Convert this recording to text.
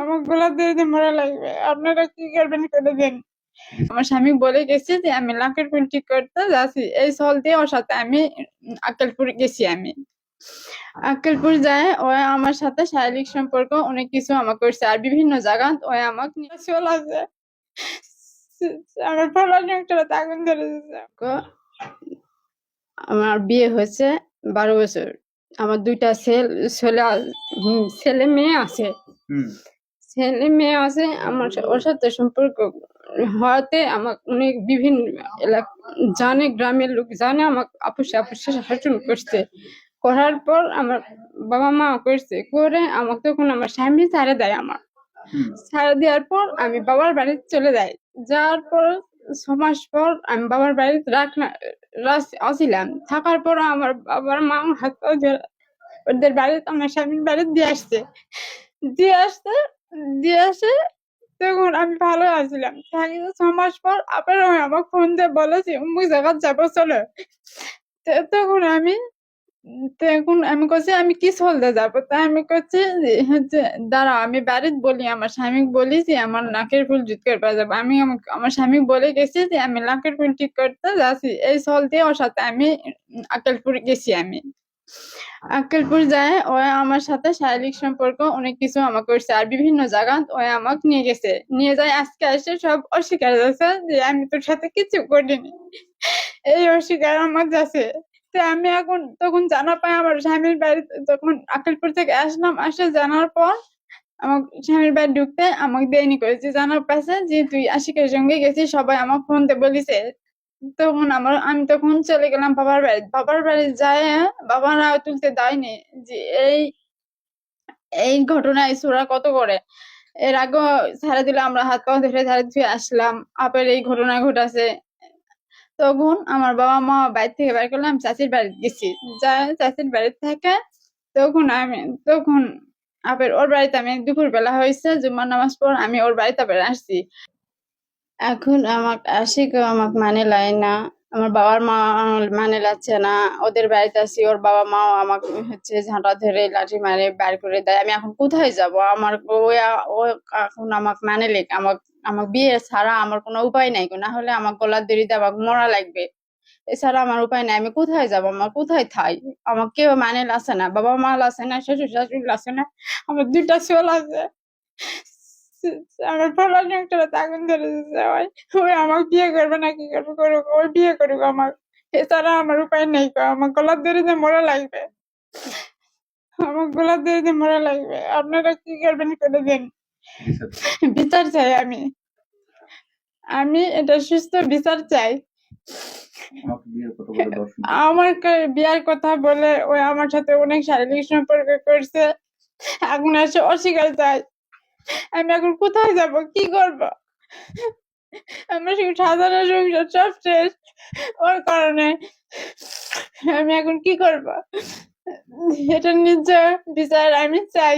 আমার গলা দিয়ে মরা লাগবে, আপনারা কি করবেন করে দেন। আমার স্বামী বলে গেছে যে আমি লাখের ফুল ঠিক করতে যাচ্ছি, এই সল দিয়ে ওর সাথে আমি আক্কেলপুর গেছি। আমি আক্কেলপুর যায়, ও আমার সাথে শারীরিক সম্পর্ক অনেক কিছু আমাকে করছে, আর বিভিন্ন জায়গা ও আমাকে নিয়ে চলে আমার ফলানি একটা আগুন ধরে দিচ্ছে। আমার বিয়ে হয়েছে 12 বছর। আমার 2টা ছেলে মেয়ে আছে। ছেলে মেয়ে আছে। আমার ওর সাথে সম্পর্ক হওয়াতে আমার অনেক বিভিন্ন এলাকা জানে, গ্রামের লোক জানে, আমাকে আপুসে শাসন করছে। করার পর আমার বাবা মা করছে, করে আমাকে তখন আমার স্বামী ছাড়ে দেয়। আমার ছাড়ে দেওয়ার পর আমি বাবার বাড়িতে চলে যাই। যাওয়ার পর 6 মাস পর আমি বাবার বাড়িতে আসিলাম। থাকার পর আমার বাবার মা হাত পা ধরে ওদের বাড়িতে আমার স্বামীর বাড়িতে দিয়ে আসতে দিয়ে আসে। তখন আমি ভালো আছিলাম। 6 মাস পর আবার আমাকে ফোন দিয়ে বলেছে অমুক জায়গা যাবো চলো। তখন আমি কইছি আমি কি চলতে যাবো। তাই আমি কইছি যে হচ্ছে দাঁড়াও, আমি বাড়িতে বলি, আমার স্বামী বলি যে আমার নাকের ফুল ঠিক করতে যাবো। আমি আমার স্বামী বলে গেছি যে আমি নাকের ফুল ঠিক করতে যাচ্ছি, এই সল দিয়ে ওর সাথে আমি আক্কেলপুর গেছি। আমি আক্কেলপুর যায়, ও আমার সাথে শারীরিক সম্পর্ক অনেক কিছু আমাকে করছে, আর বিভিন্ন জায়গা ও আমাকে নিয়ে গেছে। নিয়ে যায়, আজকে এসে সব অস্বীকার যাচ্ছে যে আমি তোর সাথে কিছু করিনি। এই অস্বীকার আমার যাচ্ছে। তো আমি এখন তখন জানা পাই আমার স্বামীর বাড়িতে, তখন আক্কেলপুর থেকে আসলাম। আসে জানার পর আমার স্বামীর বাড়ি ঢুকতে আমাকে দেয়নি করেছে। জানার পাশে যে তুই আশিকের সঙ্গে গেছিস, সবাই আমার ফোন দিয়ে বলিছে। তখন আমি তখন চলে গেলাম বাবার বাড়ি যায়। বাবারা তুলতে দেয়নি যে এই এই ঘটনায় ছোড়া কত করে। এর আগে ছাড়া দিলে আমরা হাত পা ধরে ধারে ধুয়ে আসলাম, আবার এই ঘটনা ঘটাছে। তখন আমার বাবা মা বাড়ি থেকে বের করলাম, চাচির বাড়িতে গেছি। চাচির বাড়িতে থেকে তখন আবার ওর বাড়িতে আমি দুপুর বেলা হয়েছে, জুম্মার নামাজ পর আমি ওর বাড়িতে আবার আসছি। এখন আমাকে মানে লাই না, আমার বাবার মা মানে লাগছে না। ওদের বাড়িতে আসি, ওর বাবা মাও আমাকে হচ্ছে ঝাঁটা ধরে লাঠি মারে বের করে দেয়। আমি এখন কোথায় যাব? আমার ও এখন আমাকে মানে লেখ আমার বিয়ে ছাড়া আমার কোনো উপায় নাই, না হলে আমার গলার দড়িতে আমাকে মরা লাগবে। এছাড়া আমার উপায় নাই। আমি কোথায় যাব? আমার কোথায় থাই? আমার কেউ মানে লাগছে না, বাবা মা লাগছে না, শ্বশুর শাশুড়ি লাগছে না। আমার 2টা ছেলে আছে। আমার ফলানি একটা আগুন ধরে দিচ্ছে। ওই আমাকে বিয়ে করবে না, কি করবে করুক, ওই বিয়ে করুক আমার। এছাড়া আমার উপায় নেই। আমার গলার দড়িতে মরা লাগবে, আমার গলার দড়িতে মরা লাগবে। আপনারা কি করবেন করে দেন। বিচার চাই আমি। আমি এটা সুস্থ বিচার চাই। আমার বিয়ার কথা বলে ওই আমার সাথে অনেক শারীরিক সম্পর্ক করছে। এখন এসে অস্বীকার চাই। আমি এখন কোথায় যাব, কি করব? আমার সাধারণ সংসার সব শেষ ওর কারণে। আমি এখন কি করব? এটা নিজ বিচার আমি চাই।